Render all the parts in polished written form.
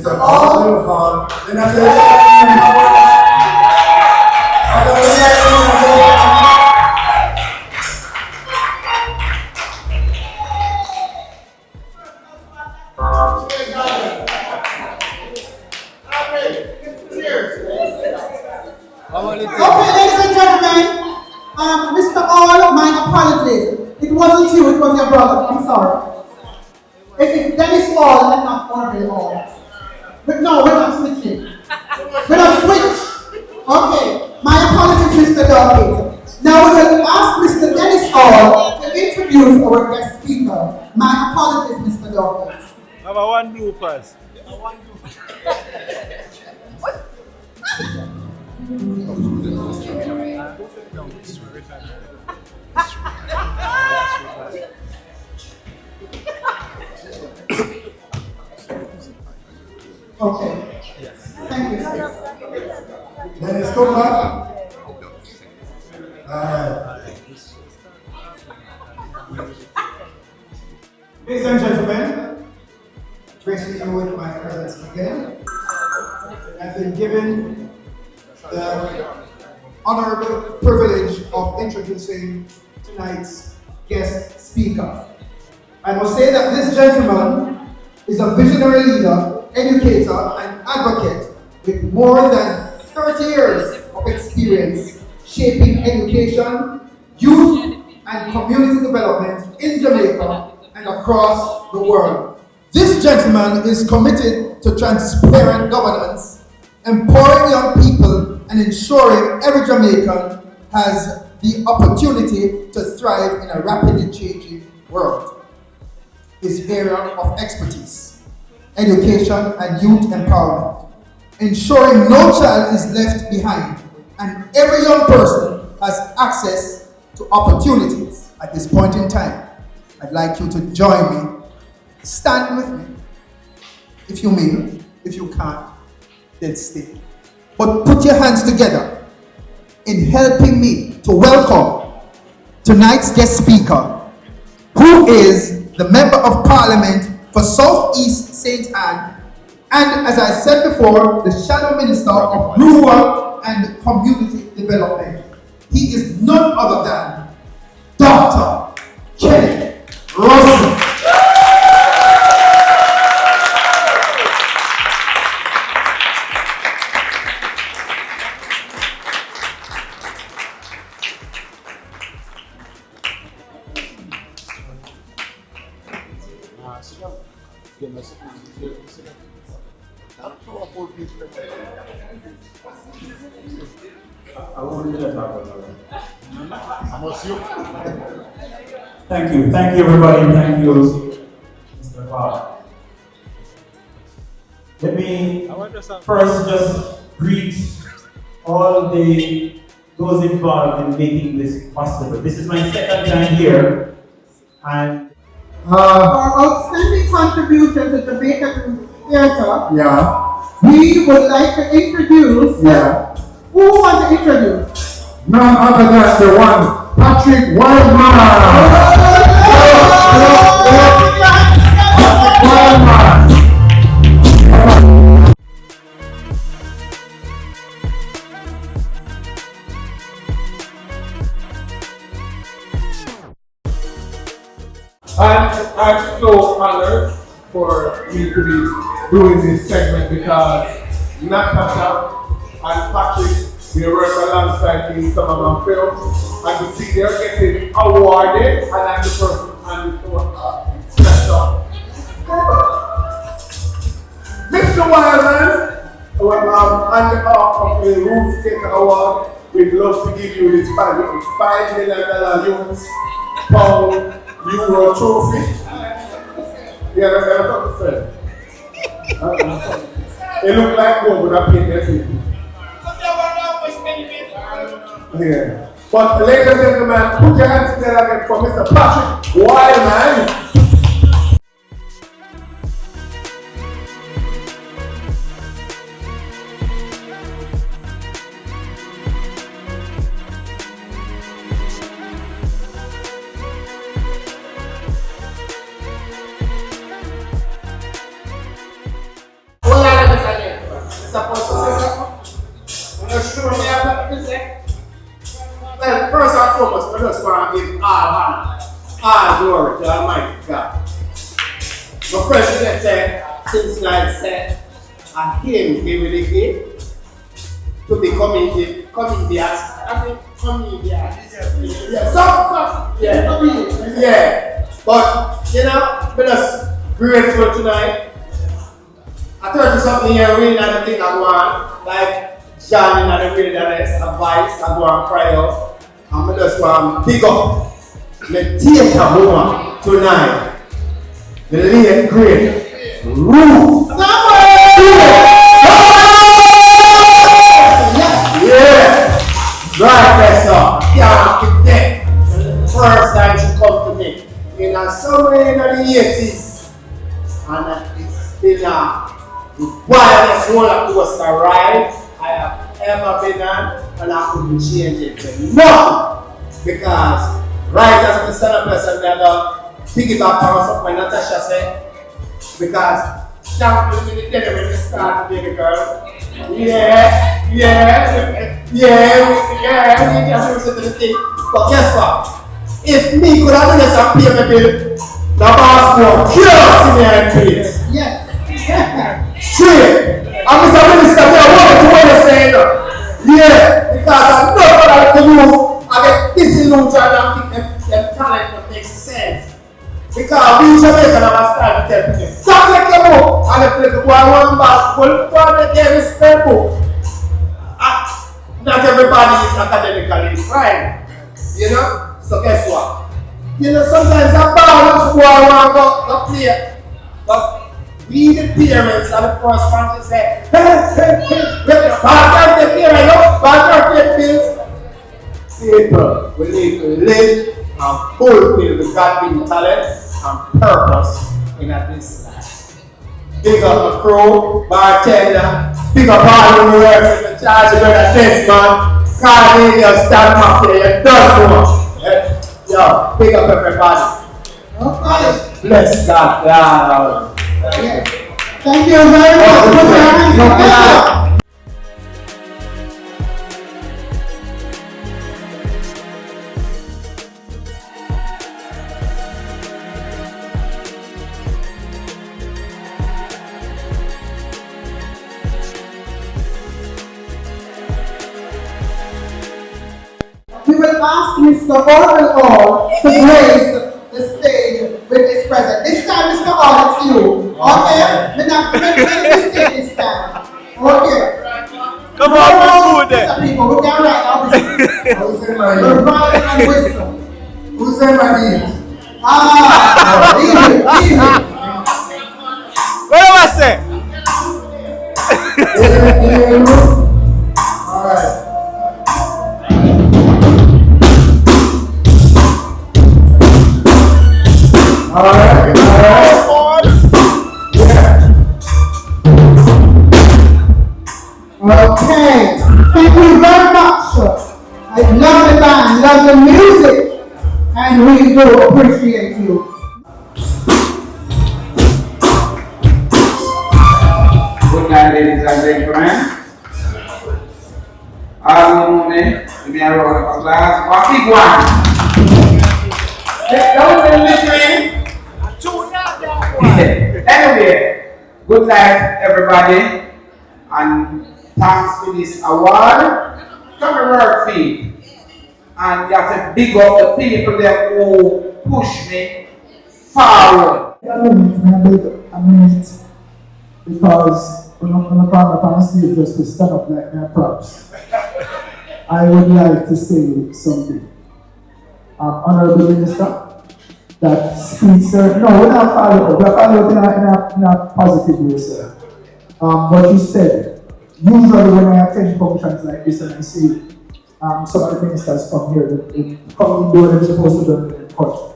Mr. Hall. Then after Okay, ladies and gentlemen, Mr. All, my apologies. It wasn't you, it was your brother. I'm sorry. If Dennis All, I'm not Andre All. But no, we're not switching. We're not switch. Okay, my apologies, Mr. Dawkins. Now we will ask Mr. Dennis All to introduce our guest speaker. My apologies, Mr. Dawkins. Number one bloopers. Okay. Thank you, sir. Dennis, come back. Ladies and gentlemen, gracing you with my presence again. I've been given the honorable privilege of introducing tonight's guest speaker. I must say that this gentleman is a visionary leader, educator, and advocate with more than 30 years of experience shaping education, youth, and community development in Jamaica and across the world. This gentleman is committed to transparent governance, empowering young people, and ensuring every Jamaican has the opportunity to thrive in a rapidly changing world. His area of expertise: education and youth empowerment, ensuring no child is left behind and every young person has access to opportunities. At this point in time, I'd like you to join me. Stand with me. If you may, if you can't, then stay. But put your hands together in helping me to welcome tonight's guest speaker, who is the Member of Parliament for South East St. Anne, and as I said before, the Shadow Minister of Rural and Community Development. He is none other than Dr. Kenny Russell. Thank you everybody, thank you Mr. Clark. Let me first just greet all those involved in making this possible. This is my second time here, and our outstanding contribution to Jamaica Youth Theatre. Yeah. We would like to introduce. Yeah. Who wants to introduce? None other than the one, Patrick Wildman. I'm so honored for me to be doing this segment because Natasha and Patrick, they work alongside me in some of my films, and to see they're getting awarded, and I'm the person and the special. Mr. Wildman, on behalf of the Roots Theatre Award, we'd love to give you this $5 million US pound Euro trophy. Yeah, that's what I said. It looked like one, but I paid that people. Yeah. But ladies and gentlemen, put your hands together again for Mr. Patrick Wildman. Well, sure me have nothing to say? Well, first and foremost, I just want to give all honor, all glory to Almighty God. My president said, since I said, and him gave me the gift to be comedian. Yeah, but you know, we're just grateful tonight. I 30-something year really not think I want, like John in the wilderness, advice, I go and cry out. And I just want to big up the theater woman tonight. The late great Ruth. Yeah, right there, sir. Yeah, the first time she come to me in somewhere in the 80s, and it's been the wildest roller coaster ride I have ever been on, and I couldn't change it for nothing. Because right as we stand up and we have piggyback on something Natasha said, because down to the minute when we start to be the girl. We just listen to the thing. But guess what? If me could have done this and pay my bill, the boss will kill me and please. Yes. Straight. And Mr. Minister, I want to what you're saying. Yeah, because I know what I can do. I get this illusion and think them talent that makes sense. Because we Jamaican have a style to tell people, stop like your book, and if the boy one basketball, one again is spell book. Not everybody is academically inclined, you know? So guess what? You know, sometimes a ball of boy want to go play, but we the parents are the first ones to say, hey, bad the bills. People, we need to live and fulfill the God-given talent and purpose in this life. Big up the crew, bartender, big up all the workers in the charge of the test man, Cornelius, Stan Mafia, you don't know. Yo, big up everybody. Okay. Bless God. Thank you very much. Put your hands together. We will ask Mr. All to grace the stage with his presence. This time, Mr. All, it's you. Okay? We're not going to this stage this time. Okay. Come on, Mr. food there. People, we can write out this. We're riding on wisdom. Who's in my ear? Leave it. What do I say? Alright. Alright. Okay. Thank you very much. I love the band, love the music, and we do appreciate you. Good night, ladies and gentlemen. Good morning. Give me a round of applause. A big one. That was the listening. Anyway, good night, everybody, and thanks for this award. Come to work feed, and you have to big up the people there who push me forward. A minute, because when I'm up on stage just to stand up like my props, I would like to say something. Honorable Minister, that speech, sir, no, we're not following up in a positive way, sir. What you said, usually when I attend functions like this and I see some of the ministers come here, they come and do what they're supposed to do in the country.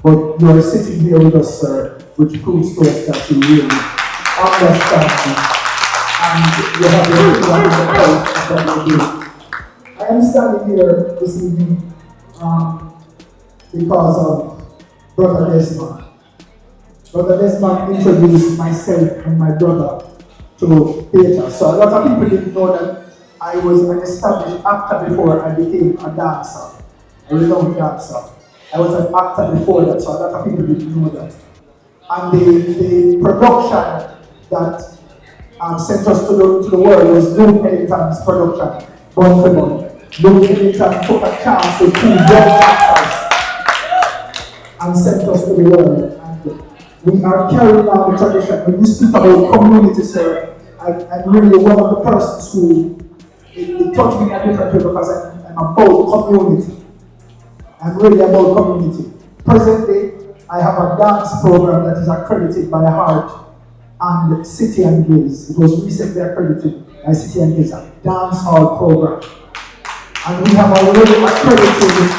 But you're sitting here with us, sir, which proves to us that you really understand and you have the right to what you do. I am standing here this evening because of Brother Desmond. Brother Desmond introduced myself and my brother to theatre. So a lot of people didn't know that I I was an established actor before I became a dancer, a renowned dancer. I was an actor before that, so a lot of people didn't know that. And the production that sent us to the world was Luke Ellington's production, Born for Born. Luke Ellington took a chance with 2 young actors and sent us to the world. And we are carrying on the tradition. When you speak about community, sir, I'm really one of the persons who it touched me in a different way because I'm about community. I'm really about community. Presently, I have a dance program that is accredited by Heart and City and Guilds. It was recently accredited by City and Guilds, a dance hall program. And we have already accredited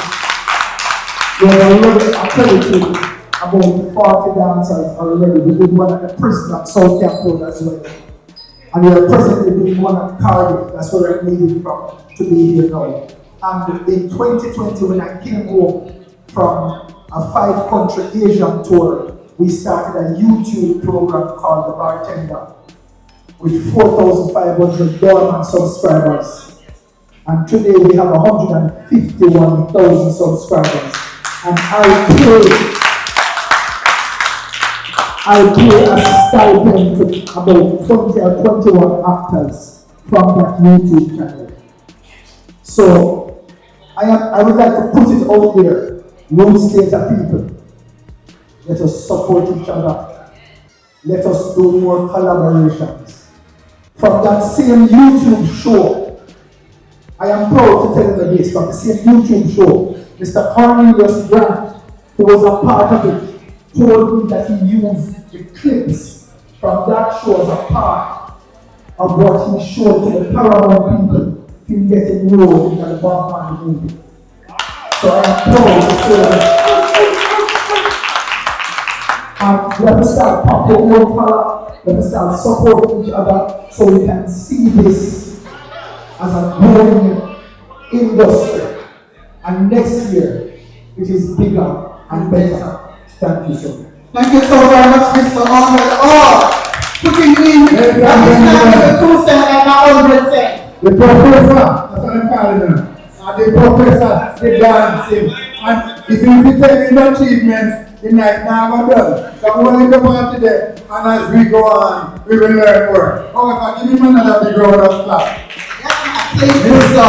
about 40 dancers already. We did one at the prison at South Camp Road as well. And we are presently doing one at Cardiff. That's where I'm leaving from to be here now. And in 2020, when I came home from a 5-country Asian tour, we started a YouTube program called The Bartender with 4,500 dormant subscribers. And today we have 151,000 subscribers. And I pay a stipend to about 20 or 21 actors from that YouTube channel. So I would like to put it out there, Rose Theatre people. Let us support each other. Let us do more collaborations. From that same YouTube show, I am proud to tell you this, from the same YouTube show, Mr. Cornelius Grant, who was a part of it, told me that he used the clips from that show as a part of what he showed to the Paramount people to get enrolled in the Batman movie. So I am proud to say that. And we have to start popping more color, we have to start supporting each other so we can see this as a growing industry. And next year, it is bigger and better. Thank you so much. Thank you so very much, Mr. Ahmed. Putting in the 2 cents and the 100 cents. The professor, that's what I'm calling him. The professor, the dancing. And if you tell me the achievements, the night now done. So I'm only come on today, and as we go on, we will learn more. However, give him another big round of applause. Please do so.